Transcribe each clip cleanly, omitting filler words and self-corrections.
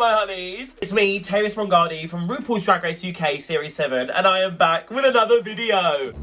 my honeys. It's me, Tayris Mongardi from RuPaul's Drag Race UK Series 7, and I am back with another video.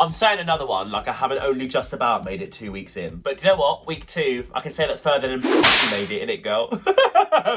I'm saying another one like I haven't only just about made it 2 weeks in. But do you know what? Week 2, I can say that's further than you made it, innit, girl?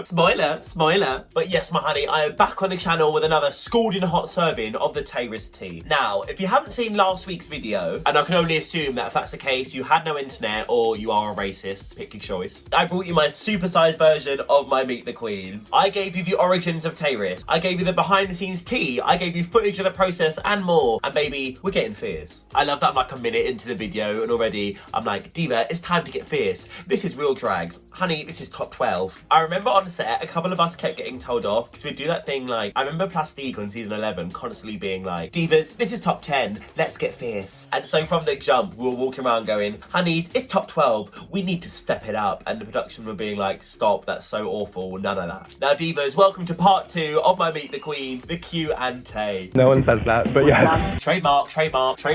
Spoiler. But yes, my honey, I am back on the channel with another scalding hot serving of the Tayris tea. Now, if you haven't seen last week's video, and I can only assume that if that's the case, you had no internet or you are a racist, pick your choice. I brought you my supersized version of my Meet the Queens. I gave you the origins of Tayris. I gave you the behind the scenes tea. I gave you footage of the process and more. And baby, we're getting fierce. I love that I'm like a minute into the video and already I'm like, Diva, it's time to get fierce. This is real drags. Honey, this is top 12. I remember on set, a couple of us kept getting told off because we'd do that thing like, I remember Plastique on season 11 constantly being like, Divas, this is top 10, let's get fierce. And so from the jump, we were walking around going, honeys, it's top 12, we need to step it up. And the production were being like, stop, that's so awful, none of that. Now Divas, welcome to part 2 of my Meet the Queens, the Q&Tay. No one says that, but yeah. Trademark.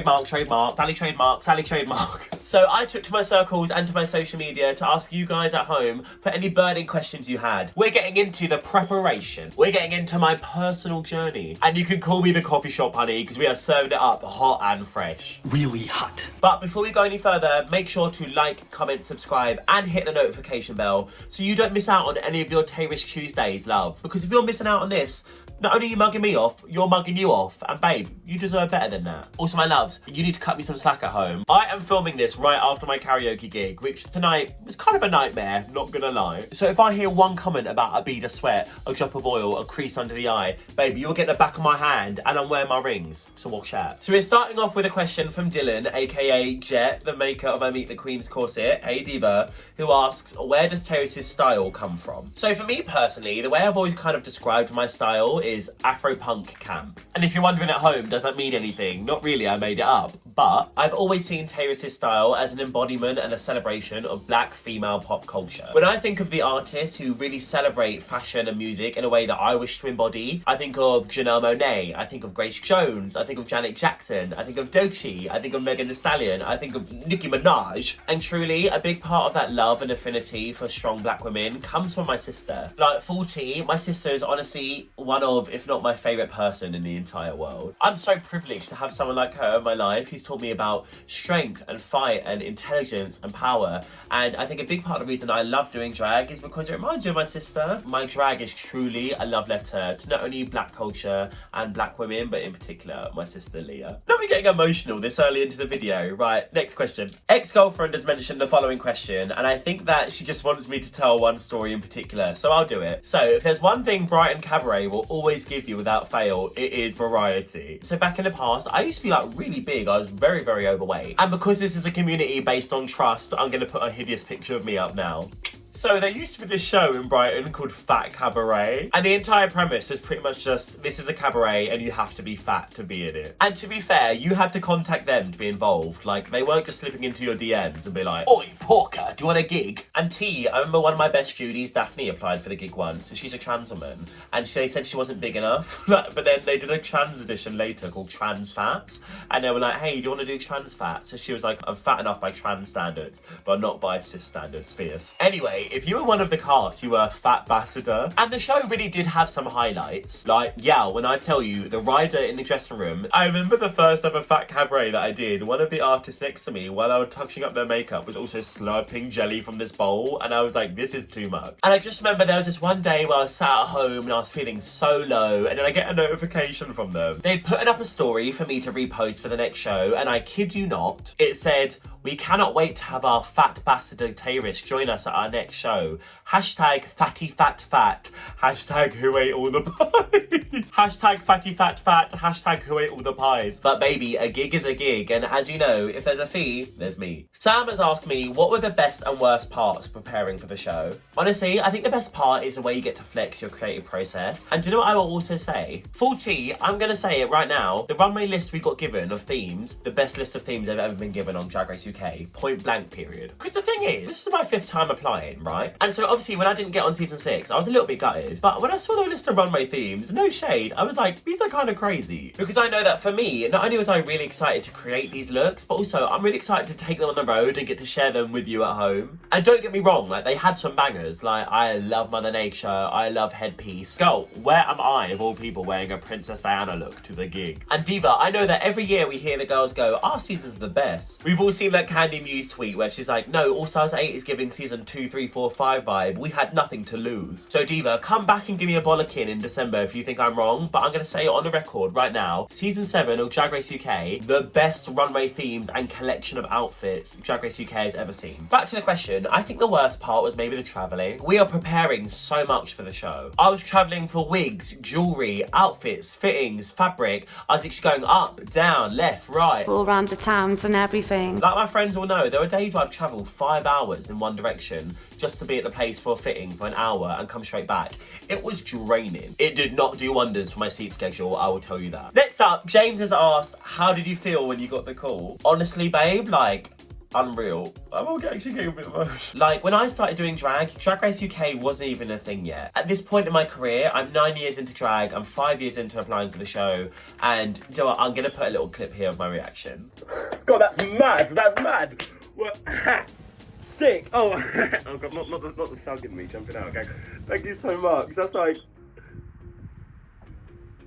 Sally trademark. So I took to my circles and to my social media to ask you guys at home for any burning questions you had. We're getting into the preparation. We're getting into my personal journey. And you can call me the coffee shop honey because we are serving it up hot and fresh. Really hot. But before we go any further, make sure to like, comment, subscribe and hit the notification bell so you don't miss out on any of your Tayris Tuesdays, love. Because if you're missing out on this, not only are you mugging me off, you're mugging you off. And babe, you deserve better than that. Also, my loves, you need to cut me some slack at home. I am filming this right after my karaoke gig, which tonight was kind of a nightmare, not gonna lie. So if I hear one comment about a bead of sweat, a drop of oil, a crease under the eye, baby, you'll get the back of my hand and I'm wearing my rings. So watch out. So we're starting off with a question from Dylan, aka Jet, the maker of my Meet the Queens corset, hey Diva, who asks, where does Tayris' style come from? So for me personally, the way I've always kind of described my style is Afro-punk camp. And if you're wondering at home, does that mean anything? Not really, I made it up. But I've always seen Tayris' style as an embodiment and a celebration of black female pop culture. When I think of the artists who really celebrate fashion and music in a way that I wish to embody, I think of Janelle Monáe, I think of Grace Jones, I think of Janet Jackson, I think of Doechii, I think of Megan Thee Stallion, I think of Nicki Minaj. And truly, a big part of that love and affinity for strong black women comes from my sister. Like 40, my sister is honestly one of, if not my favourite person in the entire world. I'm so privileged to have someone like her in my life who's taught me about strength and fight and intelligence and power. And I think a big part of the reason I love doing drag is because it reminds me of my sister. My drag is truly a love letter to not only black culture and black women, but in particular, my sister Leah. Now we're getting emotional this early into the video. Right, next question. Ex-girlfriend has mentioned the following question, and I think that she just wants me to tell one story in particular, so I'll do it. So if there's one thing Brighton Cabaret will always give you without fail, it is variety. So back in the past, I used to be like really big. I was very, very overweight. And because this is a community based on trust, I'm gonna put a hideous picture of me up now. So there used to be this show in Brighton called Fat Cabaret, and the entire premise was pretty much just, this is a cabaret and you have to be fat to be in it. And to be fair, you had to contact them to be involved. Like, they weren't just slipping into your DMs and be like, oi, Porker, do you want a gig? And T, I remember one of my best Judies, Daphne, applied for the gig once, and she's a trans woman, and they said she wasn't big enough. But then they did a trans edition later called Trans Fats, and they were like, hey, do you want to do trans fat? So she was like, I'm fat enough by trans standards, but not by cis standards, fierce. Anyway, if you were one of the cast, you were a fat ambassador. And the show really did have some highlights. Like, yeah, when I tell you, the rider in the dressing room, I remember the first ever Fat Cabaret that I did, one of the artists next to me, while I was touching up their makeup, was also slurping jelly from this bowl. And I was like, this is too much. And I just remember there was this one day where I was sat at home and I was feeling so low, and then I get a notification from them. They'd put up a story for me to repost for the next show, and I kid you not, it said, we cannot wait to have our fat ambassador Tayris join us at our next show. Hashtag fatty fat fat. Hashtag who ate all the pies. Hashtag fatty fat fat. Hashtag who ate all the pies. But baby, a gig is a gig, and as you know, if there's a fee, there's me. Sam has asked me, what were the best and worst parts of preparing for the show? Honestly, I think the best part is the way you get to flex your creative process. And do you know what I will also say? Full T, I'm gonna say it right now, the runway list we got given of themes, the best list of themes I've ever been given on Drag Race UK, point blank period. Because the thing is, this is my 5th time applying, right? And so obviously when I didn't get on season 6, I was a little bit gutted. But when I saw the list of runway themes, no shade, I was like, these are kind of crazy. Because I know that for me, not only was I really excited to create these looks, but also I'm really excited to take them on the road and get to share them with you at home. And don't get me wrong, like they had some bangers. Like I love Mother Nature, I love Headpiece. Girl, where am I of all people wearing a Princess Diana look to the gig? And Diva, I know that every year we hear the girls go, our season's the best. We've all seen that Candy Muse tweet where she's like, no, All Stars 8 is giving season 2, 3, 4, 5 vibe. We had nothing to lose. So Diva, come back and give me a bollocking in December if you think I'm wrong, but I'm gonna say it on the record right now, season 7 of Drag Race UK, the best runway themes and collection of outfits Drag Race UK has ever seen. Back to the question, I think the worst part was maybe the travelling. We are preparing so much for the show. I was travelling for wigs, jewellery, outfits, fittings, fabric. I was actually going up, down, left, right. All around the towns and everything. Like my friends all know, there were days where I'd travel 5 hours in one direction just to be at the place for a fitting for an hour and come straight back. It was draining. It did not do wonders for my sleep schedule, I will tell you that. Next up, James has asked, how did you feel when you got the call? Honestly, babe, like, unreal. I'm actually getting a bit emotional. Like, when I started doing Drag Race UK wasn't even a thing yet. At this point in my career, I'm 9 years into drag, I'm 5 years into applying for the show, and you know what, I'm gonna put a little clip here of my reaction. God, that's mad. What? Sick. Oh, oh God, not the thug in me jumping out, okay. Thank you so much. That's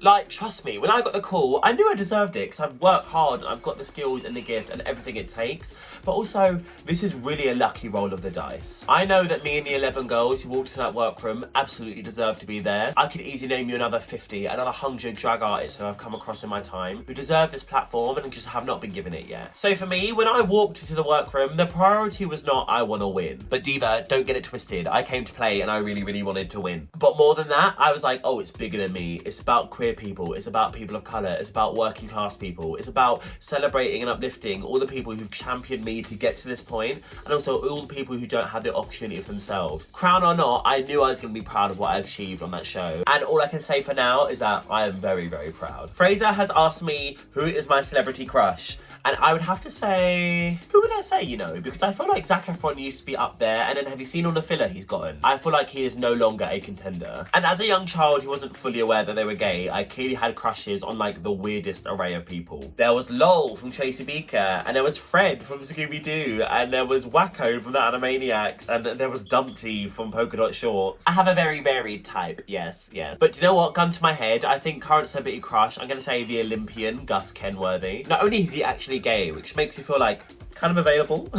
like, trust me, when I got the call, I knew I deserved it because I've worked hard and I've got the skills and the gift and everything it takes. But also, this is really a lucky roll of the dice. I know that me and the 11 girls who walked into that workroom absolutely deserve to be there. I could easily name you another 50, another 100 drag artists who I've come across in my time who deserve this platform and just have not been given it yet. So for me, when I walked into the workroom, the priority was not I want to win. But Diva, don't get it twisted. I came to play and I really, really wanted to win. But more than that, I was like, oh, it's bigger than me. It's about queer people, it's about people of colour, it's about working class people, it's about celebrating and uplifting all the people who've championed me to get to this point, and also all the people who don't have the opportunity for themselves. Crown or not, I knew I was going to be proud of what I achieved on that show, and all I can say for now is that I am very, very proud. Fraser has asked me who is my celebrity crush, and I would have to say, who would I say, you know, because I feel like Zac Efron used to be up there, and then have you seen all the filler he's gotten? I feel like he is no longer a contender. And as a young child who wasn't fully aware that they were gay, I clearly had crushes on like the weirdest array of people. There was Lol from Tracy Beaker, and there was Fred from Scooby-Doo, and there was Wacko from the Animaniacs, and there was Dumpty from Polka Dot Shorts. I have a very varied type, yes. But do you know what, gun to my head, I think current celebrity crush, I'm gonna say the Olympian, Gus Kenworthy. Not only is he actually gay, which makes me feel like kind of available.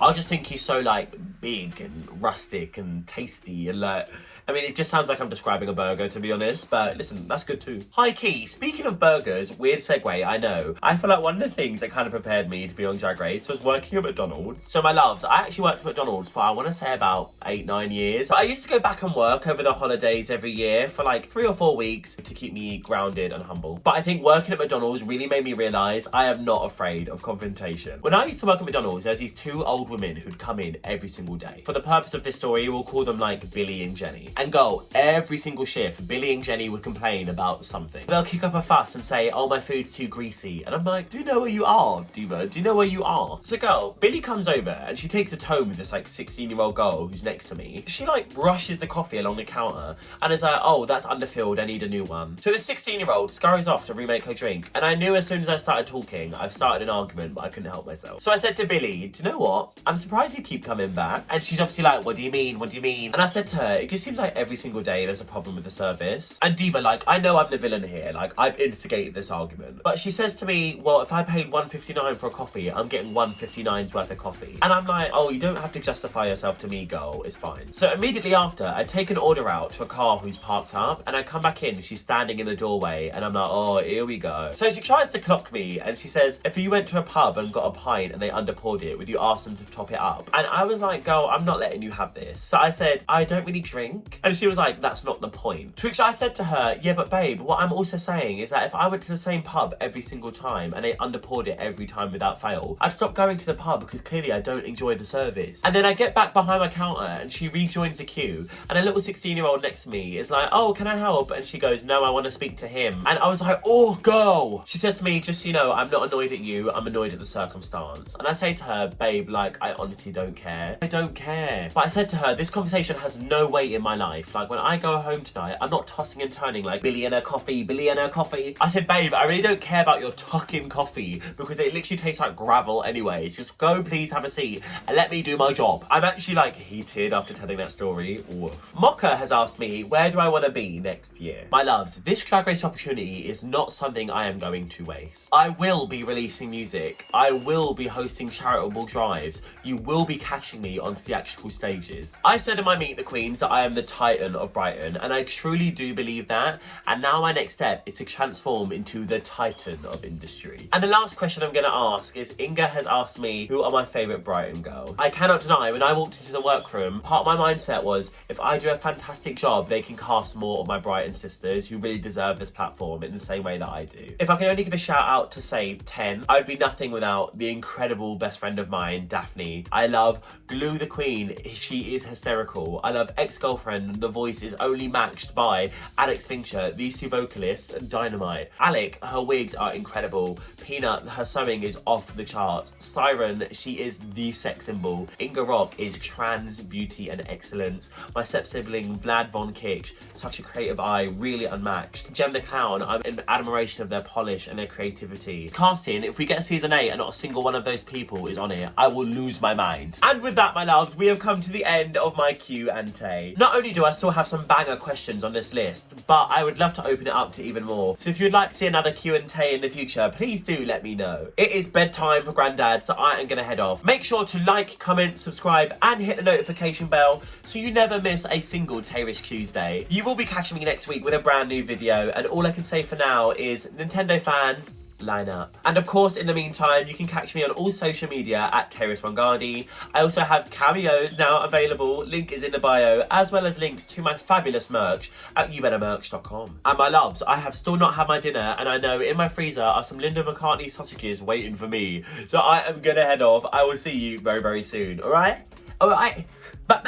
I just think he's so like big and rustic and tasty and like, I mean, it just sounds like I'm describing a burger, to be honest, but listen, that's good too. High key, speaking of burgers, weird segue, I know. I feel like one of the things that kind of prepared me to be on Drag Race was working at McDonald's. So my loves, I actually worked at McDonald's for, I want to say about 8-9 years. But I used to go back and work over the holidays every year for like 3 or 4 weeks to keep me grounded and humble. But I think working at McDonald's really made me realise I am not afraid of confrontation. When I used to work at McDonald's, there's these 2 old women who'd come in every single day. For the purpose of this story, we'll call them like Billy and Jenny. And girl, every single shift, Billy and Jenny would complain about something. They'll kick up a fuss and say, oh, my food's too greasy. And I'm like, do you know where you are, Diva? Do you know where you are? So girl, Billy comes over and she takes a tone with this like 16-year-old girl who's next to me. She like rushes the coffee along the counter and is like, oh, that's underfilled, I need a new one. So the 16-year-old scurries off to remake her drink. And I knew as soon as I started talking, I've started an argument, but I couldn't help myself. So I said to Billy, do you know what? I'm surprised you keep coming back. And she's obviously like, what do you mean? What do you mean? And I said to her, it just seems like every single day there's a problem with the service. And Diva, like, I know I'm the villain here, like, I've instigated this argument. But she says to me, well, if I paid $1.59 for a coffee, I'm getting $1.59's worth of coffee. And I'm like, oh, you don't have to justify yourself to me, girl, it's fine. So immediately after, I take an order out to a car who's parked up, and I come back in, she's standing in the doorway, and I'm like, oh, here we go. So she tries to clock me, and she says, if you went to a pub and got a pint and they underpoured it, would you ask them to top it up? And I was like, girl, I'm not letting you have this. So I said, I don't really drink, week. And she was like, that's not the point. To which I said to her, yeah, but babe, what I'm also saying is that if I went to the same pub every single time and they underpoured it every time without fail, I'd stop going to the pub because clearly I don't enjoy the service. And then I get back behind my counter and she rejoins the queue and a little 16-year-old next to me is like, oh, can I help? And she goes, no, I want to speak to him. And I was like, oh, girl. She says to me, just so you know, I'm not annoyed at you, I'm annoyed at the circumstance. And I say to her, babe, like, I honestly don't care. I don't care. But I said to her, this conversation has no weight in my life. Like, when I go home tonight, I'm not tossing and turning like billionaire coffee, billionaire coffee. I said, babe, I really don't care about your tuck-in coffee because it literally tastes like gravel anyways. Just go, please have a seat and let me do my job. I'm actually like heated after telling that story. Oof. Mocha has asked me, where do I want to be next year? My loves, this Drag Race opportunity is not something I am going to waste. I will be releasing music. I will be hosting charitable drives. You will be catching me on theatrical stages. I said in my Meet the Queens that I am the Titan of Brighton, and I truly do believe that. And now my next step is to transform into the Titan of industry. And the last question I'm going to ask is, Inga has asked me, who are my favourite Brighton girls? I cannot deny, when I walked into the workroom, part of my mindset was, if I do a fantastic job, they can cast more of my Brighton sisters who really deserve this platform in the same way that I do. If I can only give a shout out to say 10, I would be nothing without the incredible best friend of mine, Daphne. I love Glue the Queen, she is hysterical. I love Ex-Girlfriend, the voice is only matched by Alex Fincher, these two vocalists, dynamite. Alec, her wigs are incredible. Peanut, her sewing is off the charts. Siren, she is the sex symbol. Inga Rock is trans beauty and excellence. My step-sibling, Vlad Von Kitch, such a creative eye, really unmatched. Gem the Clown, I'm in admiration of their polish and their creativity. Casting, if we get season 8 and not a single one of those people is on it, I will lose my mind. And with that, my loves, we have come to the end of my Q&Tay. Not only do I still have some banger questions on this list, but I would love to open it up to even more. So if you'd like to see another Q&Tay in the future, please do let me know. It is bedtime for Grandad, so I am going to head off. Make sure to like, comment, subscribe, and hit the notification bell so you never miss a single Tayris Tuesday. You will be catching me next week with a brand new video, and all I can say for now is, Nintendo fans, line up. And of course, in the meantime, you can catch me on all social media at Tayris Mongardi. I also have cameos now available, link is in the bio, as well as links to my fabulous merch at youbettermerch.com. And my loves, I have still not had my dinner, and I know in my freezer are some Linda McCartney sausages waiting for me. So I am gonna head off. I will see you very, very soon, alright? Alright? But